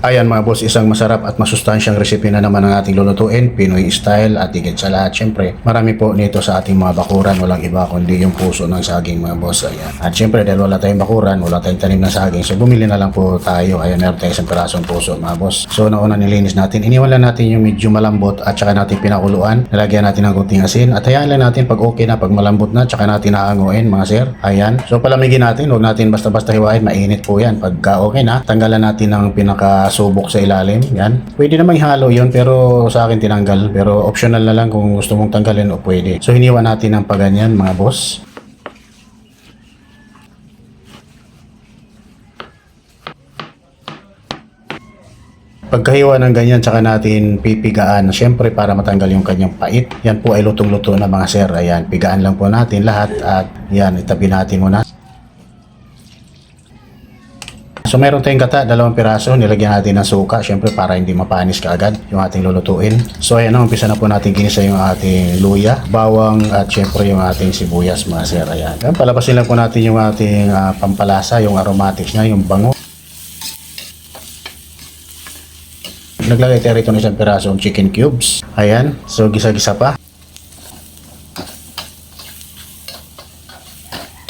Ayan mga boss, isang masarap at masustansyang recipe na naman ang ating lulutuin, Pinoy style at higit sa lahat. Syempre, marami po nito sa ating mga bakuran, walang iba kundi yung puso ng saging mga boss. Ayan. At syempre, dahil wala tayong bakuran, wala tayong tanim ng saging, so bumili na lang po tayo. Ayan, meron tayong isang pirasong puso mga boss. So nauna nilinis natin, iniwan lang natin yung medyo malambot at saka natin pinakuluan. Nalagyan natin ng kunting asin at hayaan lang natin pag okay na, pag malambot na, saka natin hahanguin mga sir. Ayan. So palamigin natin, huwag natin basta-basta hiwain, mainit po yan. Pagka okay na, tanggalan natin ng pinakasubok sa ilalim. Yan. Pwede namang ihalo yun pero sa akin tinanggal. Pero optional na lang kung gusto mong tanggalin o pwede. So hiniwa natin ng paganyan mga boss. Pagkahiwa ng ganyan, tsaka natin pipigaan. Siyempre para matanggal yung kanyang pait. Yan po ay lutong-luto na mga sir. Ayan, pigaan lang po natin lahat at yan, itabi natin muna. So meron tayong gata, 2 piraso, nilagyan natin ng suka, syempre para hindi mapanis kaagad yung ating lulutuin. So ayan, umpisa na po natin ginisa yung ating luya, bawang at syempre yung ating sibuyas mga sir. Ayan. Palabasin lang po natin yung ating pampalasa, yung aromatics niya, yung bango. Naglagay tayo rito ng 1 pirasong chicken cubes. Ayan, so gisa-gisa pa.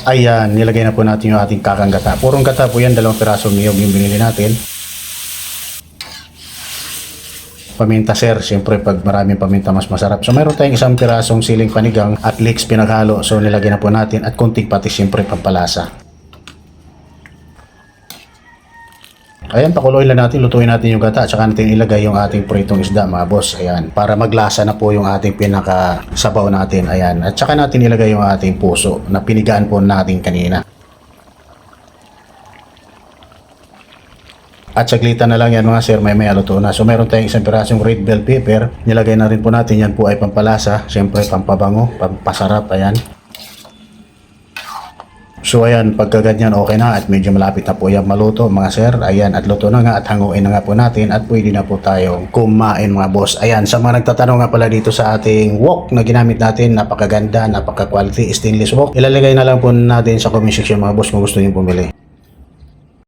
Ayan, nilagay na po natin yung ating kakang gata. Purong gata po yan, 2 pirasong niyog yung binili natin. Paminta sir, siyempre pag maraming paminta mas masarap. So meron tayong 1 pirasong siling panigang at leeks pinaghalo. So nilagay na po natin at kunting patis siyempre pampalasa. Ayan, pakuloyin lang natin, lutuin natin yung gata at saka natin ilagay yung ating pritong isda mga boss. Ayan, para maglasa na po yung ating pinakasabaw natin. Ayan, at saka natin ilagay yung ating puso na pinigaan po natin kanina. At saglitan na lang yan mga sir, may luto na. So meron tayong 1 pirasong red bell pepper. Nilagay na rin po natin, yan po ay pampalasa, siyempre pampabango, pampasarap. Ayan. So ayan, pagka ganyan okay na at medyo malapit na po yung maluto mga sir. Ayan, at luto na nga at hanguin na nga po natin at pwede na po tayong kumain mga boss. Ayan, sa mga nagtatanong nga pala dito sa ating wok na ginamit natin, napakaganda, napaka-quality stainless wok. Ilalagay na lang po natin sa comment section mga boss kung gusto niyo bumili.